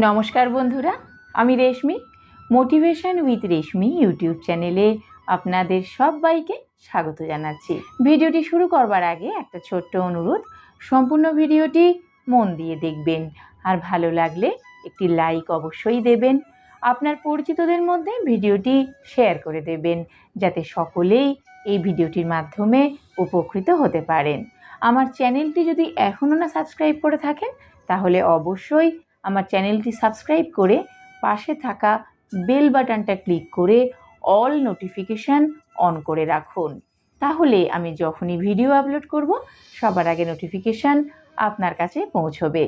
নমস্কার বন্ধুরা, আমি রেশমি। মোটিভেশন উইথ রেশমি ইউটিউব চ্যানেলে আপনাদের সবাইকে স্বাগত জানাচ্ছি। ভিডিওটি শুরু করবার আগে একটা ছোট্ট অনুরোধ, সম্পূর্ণ ভিডিওটি মন দিয়ে দেখবেন, আর ভালো লাগলে একটি লাইক অবশ্যই দেবেন। আপনার পরিচিতদের মধ্যে ভিডিওটি শেয়ার করে দেবেন, যাতে সকলেই এই ভিডিওটির মাধ্যমে উপকৃত হতে পারেন। আমার চ্যানেলটি যদি এখনও না সাবস্ক্রাইব করে থাকেন, তাহলে অবশ্যই আমার চ্যানেলটি সাবস্ক্রাইব করে পাশে থাকা বেল বাটনটা ক্লিক করে অল নোটিফিকেশান অন করে রাখুন। তাহলে আমি যখনই ভিডিও আপলোড করব, সবার আগে নোটিফিকেশান আপনার কাছে পৌঁছবে।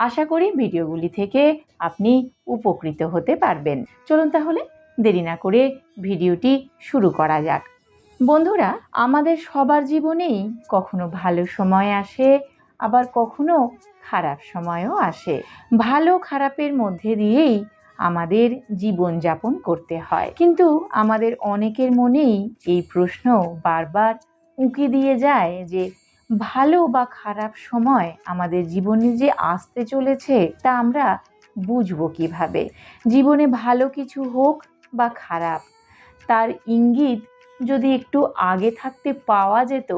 আশা করি ভিডিওগুলি থেকে আপনি উপকৃত হতে পারবেন। চলুন তাহলে দেরি না করে ভিডিওটি শুরু করা যাক। বন্ধুরা, আমাদের সবার জীবনেই কখনো ভালো সময় আসে, আবার কখনো খারাপ সময়ও আসে। ভালো খারাপের মধ্যে দিয়েই আমাদের জীবনযাপন করতে হয়। কিন্তু আমাদের অনেকের মনেই এই প্রশ্ন বারবার উঁকি দিয়ে যায় যে ভালো বা খারাপ সময় আমাদের জীবনে যে আসতে চলেছে, তা আমরা বুঝবো কিভাবে? জীবনে ভালো কিছু হোক বা খারাপ, তার ইঙ্গিত যদি একটু আগে থাকতে পাওয়া যেত,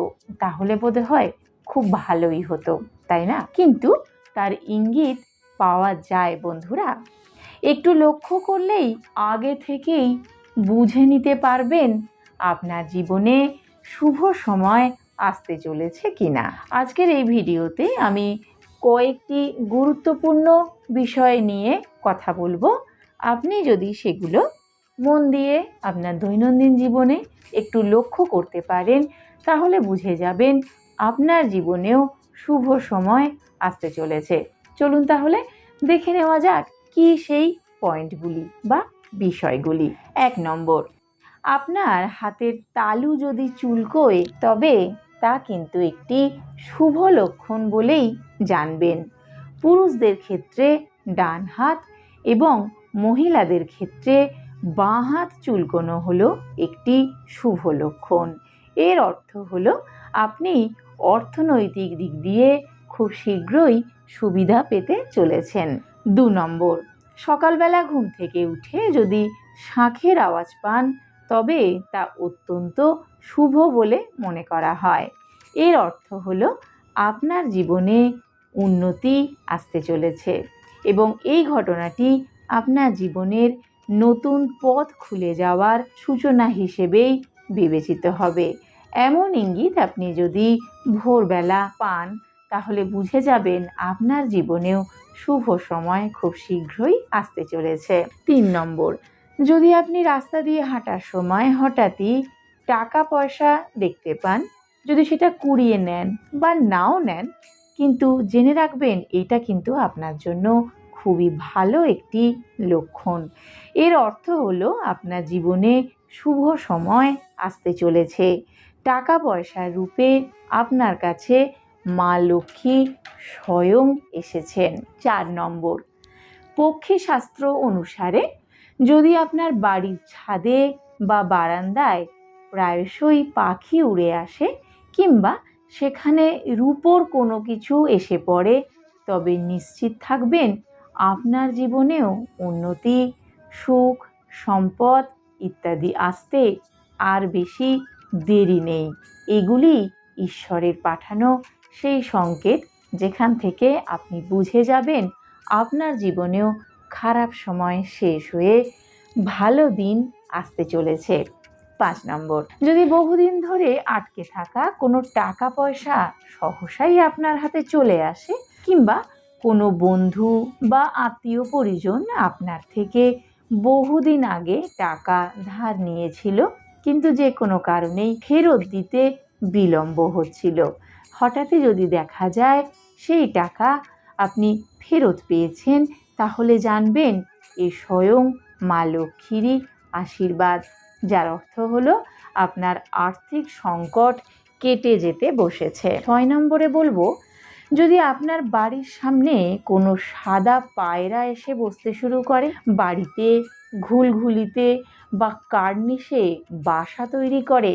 তাহলে বোধহয় খুব ভালোই হতো, তাই না? কিন্তু তার ইঙ্গিত পাওয়া যায় বন্ধুরা। একটু লক্ষ্য করলেই আগে থেকেই বুঝে নিতে পারবেন আপনার জীবনে শুভ সময় আসতে চলেছে কিনা। আজকের এই ভিডিওতে আমি কয়েকটি গুরুত্বপূর্ণ বিষয় নিয়ে কথা বলবো। আপনি যদি সেগুলো মন দিয়ে আপনার দৈনন্দিন জীবনে একটু লক্ষ্য করতে পারেন, তাহলে বুঝে যাবেন আপনার জীবনেও শুভ সময় আসতে চলেছে। চলুন তাহলে দেখে নেওয়া যাক কি সেই পয়েন্টগুলি বা বিষয়গুলি। 1 নম্বর, আপনার হাতের তালু যদি চুলকোয়, তবে তা কিন্তু একটি শুভ লক্ষণ বলেই জানবেন। পুরুষদের ক্ষেত্রে ডান হাত এবং মহিলাদের ক্ষেত্রে বাঁ হাত চুলকোনো হলো একটি শুভ লক্ষণ। এর অর্থ হলো আপনি অর্থনৈতিক দিক দিয়ে খুব শীঘ্রই সুবিধা পেতে চলেছেন। 2 নম্বর, সকালবেলা ঘুম থেকে উঠে যদি শাঁখের আওয়াজ পান, তবে তা অত্যন্ত শুভ বলে মনে করা হয়। এর অর্থ হলো আপনার জীবনে উন্নতি আসতে চলেছে এবং এই ঘটনাটি আপনার জীবনের নতুন পথ খুলে যাওয়ার সূচনা হিসেবেই বিবেচিত হবে। এমন ইঙ্গিত আপনি যদি ভোরবেলা পান, তাহলে বুঝে যাবেন আপনার জীবনেও শুভ সময় খুব শীঘ্রই আসতে চলেছে। 3 নম্বর, যদি আপনি রাস্তা দিয়ে হাঁটার সময় হঠাৎই টাকা পয়সা দেখতে পান, যদি সেটা কুড়িয়ে নেন বা নাও নেন, কিন্তু জেনে রাখবেন এটা কিন্তু আপনার জন্য খুবই ভালো একটি লক্ষণ। এর অর্থ হলো আপনার জীবনে শুভ সময় আসতে চলেছে। টাকা পয়সার রূপে আপনার কাছে মা লক্ষ্মী স্বয়ং এসেছেন। 4 নম্বর, পক্ষী শাস্ত্র অনুসারে যদি আপনার বাড়ির ছাদে বা বারান্দায় প্রায়শই পাখি উড়ে আসে, কিংবা সেখানে রূপোর কোনো কিছু এসে পড়ে, তবে নিশ্চিত থাকবেন আপনার জীবনেও উন্নতি, সুখ, সম্পদ ইত্যাদি আসতে আর বেশি দেরি নেই। এগুলি ঈশ্বরের পাঠানো সেই সংকেত, যেখান থেকে আপনি বুঝে যাবেন আপনার জীবনেও খারাপ সময় শেষ হয়ে ভালো দিন আসতে চলেছে। 5 নম্বর, যদি বহুদিন ধরে আটকে থাকা কোনো টাকা পয়সা সহসাই আপনার হাতে চলে আসে, কিংবা কোনো বন্ধু বা আত্মীয় পরিজন আপনার থেকে বহুদিন আগে টাকা ধার নিয়েছিল, কিন্তু যে কোনো কারণেই ফেরত দিতে বিলম্ব হচ্ছিল, হঠাৎই যদি দেখা যায় সেই টাকা আপনি ফেরত পেয়েছেন, তাহলে জানবেন এ স্বয়ং মা লক্ষ্মীরই আশীর্বাদ, যার অর্থ হলো আপনার আর্থিক সংকট কেটে যেতে বসেছে। 6 নম্বরে বলবো, যদি আপনার বাড়ির সামনে কোনো সাদা পায়রা এসে বসতে শুরু করে, বাড়িতে ঘুলঘুলিতে বা কার্নিশে বাসা তৈরি করে,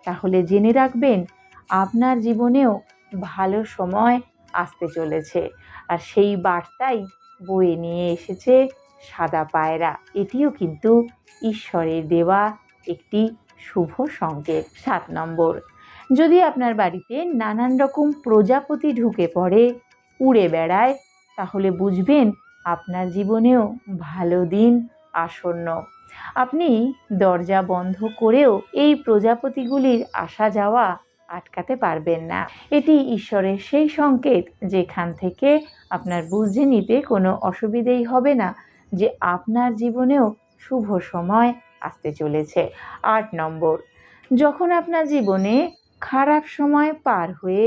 তাহলে জেনে রাখবেন আপনার জীবনেও ভালো সময় আসতে চলেছে। আর সেই বার্তাই বয়ে নিয়ে এসেছে সাদা পায়রা। এটিও কিন্তু ঈশ্বরের দেওয়া একটি শুভ সংকেত। 7 নম্বর, যদি আপনার বাড়িতে নানান রকম প্রজাপতি ঢুকে পড়ে, উড়ে বেড়ায়, তাহলে বুঝবেন আপনার জীবনেও ভালো দিন আসন্ন। আপনি দরজা বন্ধ করেও এই প্রজাপতিগুলির আসা যাওয়া আটকাতে পারবেন না। এটি ঈশ্বরের সেই সংকেত যেখান থেকে আপনার বুঝে নিতে কোনো অসুবিধেই হবে না যে আপনার জীবনেও শুভ সময় আসতে চলেছে। 8 নম্বর, যখন আপনার জীবনে খারাপ সময় পার হয়ে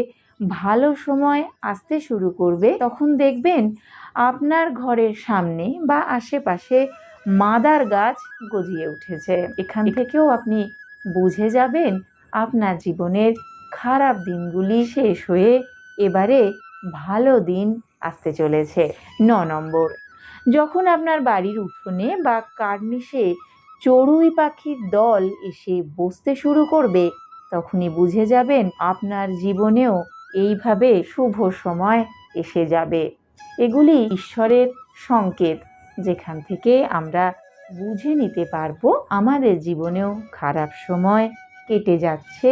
ভালো সময় আসতে শুরু করবে, তখন দেখবেন আপনার ঘরের সামনে বা আশেপাশে মাদার গাছ গজিয়ে উঠেছে। এখান থেকেও আপনি বুঝে যাবেন আপনার জীবনের খারাপ দিনগুলি শেষ হয়ে এবারে ভালো দিন আসতে চলেছে। 9 নম্বর, যখন আপনার বাড়ির উঠোনে বা কার্নিশে চড়ুই পাখির দল এসে বসতে শুরু করবে, তখনই বুঝে যাবেন আপনার জীবনেও এইভাবে শুভ সময় এসে যাবে। এগুলি ঈশ্বরের সংকেত যেখান থেকে আমরা বুঝে নিতে পারবো আমাদের জীবনেও খারাপ সময় কেটে যাচ্ছে,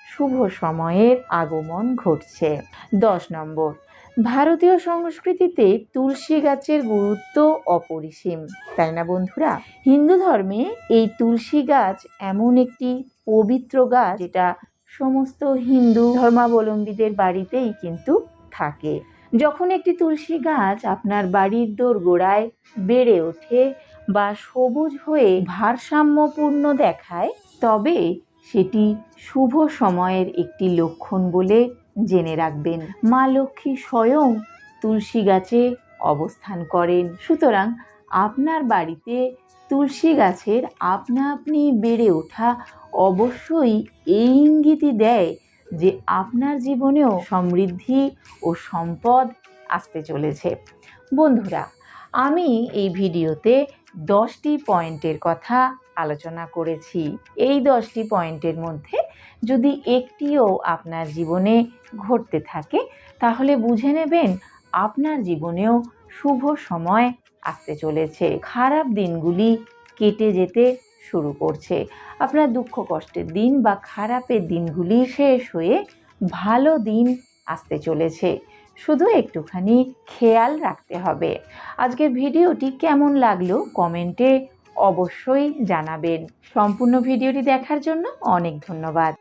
শুভ সময়ের আগমন ঘটছে। 10 নম্বর, ভারতীয় সংস্কৃতিতে তুলসী গাছের গুরুত্ব অপরিসীম, তাই না বন্ধুরা? হিন্দু ধর্মে এই তুলসী গাছ এমন একটি পবিত্র গাছ যেটা সমস্ত হিন্দু ধর্মাবলম্বীদের বাড়িতেই কিন্তু থাকে। যখন একটি তুলসী গাছ আপনার বাড়ির দোরগোড়ায় বেড়ে ওঠে বা সবুজ হয়ে ভারসাম্যপূর্ণ দেখায়, তবে সেটি শুভ সময়ের একটি লক্ষণ বলে জেনে রাখবেন। মা লক্ষ্মী স্বয়ং তুলসী গাছে অবস্থান করেন। সুতরাং আপনার বাড়িতে তুলসী গাছের আপনা আপনি বেড়ে ওঠা অবশ্যই এই ইঙ্গিতই দেয় যে আপনার জীবনেও সমৃদ্ধি ও সম্পদ আসতে চলেছে। বন্ধুরা, আমি এই ভিডিওতে 10টি পয়েন্টের কথা আলোচনা করেছি। এই 10টি পয়েন্টের মধ্যে যদি একটিও আপনার জীবনে ঘটতে থাকে, তাহলে বুঝে নেবেন আপনার জীবনেও শুভ সময় আসতে চলেছে। খারাপ দিনগুলি কেটে যেতে শুরু করছে। আপনার দুঃখ কষ্টের দিন বা খারাপের দিনগুলি শেষ হয়ে ভালো দিন আসতে চলেছে। শুধু একটুখানি খেয়াল রাখতে হবে। আজকের ভিডিওটি কেমন লাগলো কমেন্টে অবশ্যই জানাবেন। সম্পূর্ণ ভিডিওটি দেখার জন্য অনেক ধন্যবাদ।